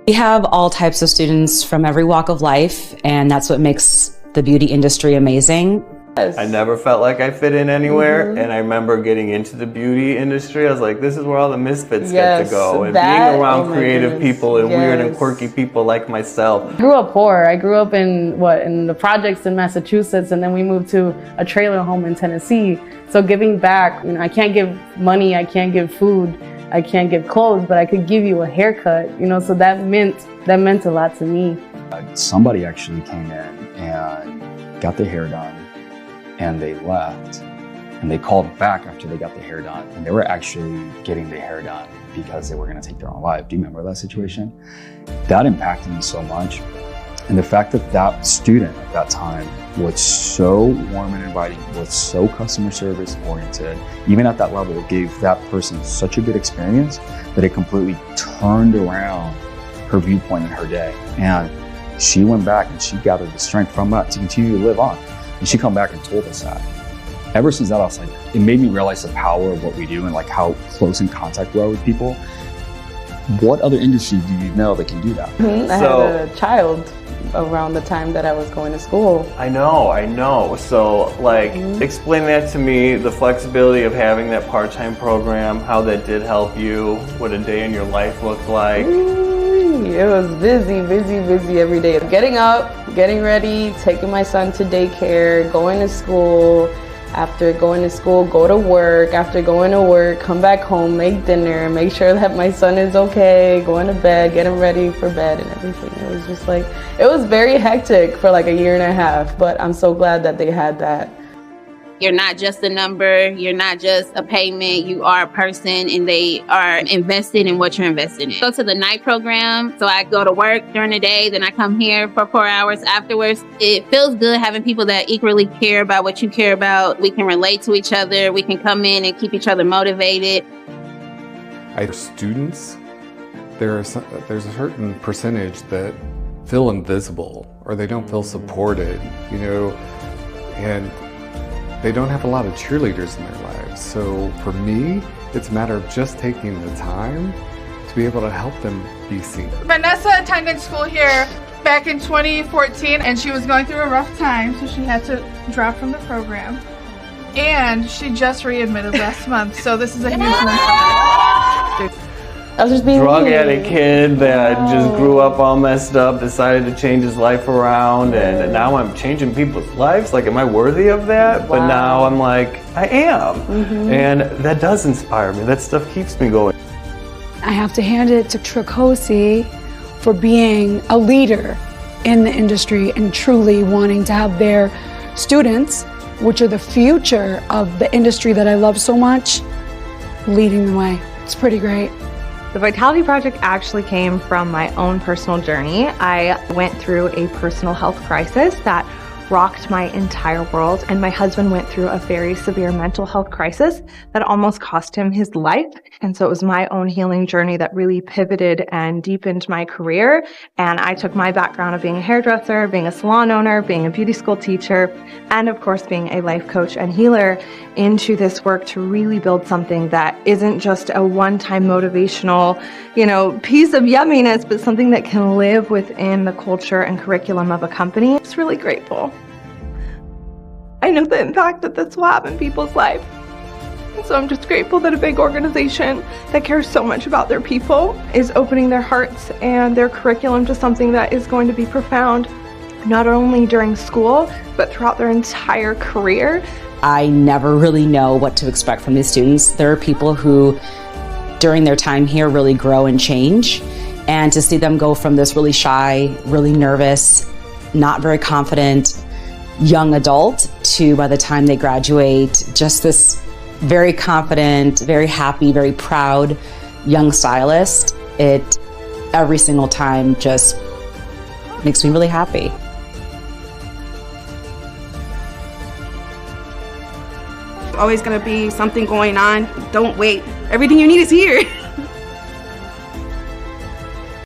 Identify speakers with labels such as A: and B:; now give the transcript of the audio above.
A: We have all types of students from every walk of life, and that's what makes the beauty industry amazing.
B: I never felt like I fit in anywhere, and I remember getting into the beauty industry. I was like, this is where all the misfits get to go, and being around creative people and weird and quirky people like myself.
C: I grew up poor. I grew up in the projects in Massachusetts, and then we moved to a trailer home in Tennessee. So giving back, I can't give money, I can't give food, I can't give clothes, but I could give you a haircut, so that meant a lot to me.
D: Somebody actually came in and got their hair done, and they left, and they called back after they got the hair done, and they were actually getting the hair done because they were going to take their own life. Do you remember that situation? That impacted me so much. And the fact that that student at that time was so warm and inviting, was so customer service oriented, even at that level, it gave that person such a good experience that it completely turned around her viewpoint in her day. And she went back and she gathered the strength from that to continue to live on. And she come back and told us that. Ever since that, I was like, it made me realize the power of what we do and like how close in contact we are with people. What other industry do you know that can do that?
C: I had a child around the time that I was going to school.
B: I know. So explain that to me, the flexibility of having that part-time program, how that did help you, what a day in your life looked like.
C: It was busy every day. Getting up, getting ready, taking my son to daycare, going to school. After going to school, go to work. After going to work, come back home, make dinner, make sure that my son is okay, going to bed, get him ready for bed and everything. It was just it was very hectic for a year and a half, but I'm so glad that they had that.
E: You're not just a number, you're not just a payment, you are a person, and they are invested in what you're invested in. Go to the night program, so I go to work during the day, then I come here for 4 hours afterwards. It feels good having people that equally care about what you care about. We can relate to each other, we can come in and keep each other motivated.
F: Students, there's a certain percentage that feel invisible or they don't feel supported, and they don't have a lot of cheerleaders in their lives. So for me, it's a matter of just taking the time to be able to help them be seen.
G: Vanessa attended school here back in 2014, and she was going through a rough time, so she had to drop from the program. And she just readmitted last month, so this is a huge one.
C: I was just being
B: drug addict kid that just grew up all messed up, decided to change his life around, and now I'm changing people's lives. Am I worthy of that? Wow. But now I'm like, I am. And that does inspire me. That stuff keeps me going.
H: I have to hand it to Tricoci for being a leader in the industry and truly wanting to have their students, which are the future of the industry that I love so much, leading the way. It's pretty great.
I: The Vitality Project actually came from my own personal journey. I went through a personal health crisis that rocked my entire world, and my husband went through a very severe mental health crisis that almost cost him his life. And so it was my own healing journey that really pivoted and deepened my career. And I took my background of being a hairdresser, being a salon owner, being a beauty school teacher, and of course being a life coach and healer into this work to really build something that isn't just a one-time motivational, piece of yumminess, but something that can live within the culture and curriculum of a company. It's really grateful. I know the impact that this will have in people's life. And so I'm just grateful that a big organization that cares so much about their people is opening their hearts and their curriculum to something that is going to be profound, not only during school, but throughout their entire career.
A: I never really know what to expect from these students. There are people who, during their time here, really grow and change. And to see them go from this really shy, really nervous, not very confident young adult to, by the time they graduate, just this very confident, very happy, very proud young stylist, it every single time just makes me really happy.
J: Always gonna be something going on. Don't wait. Everything you need is here.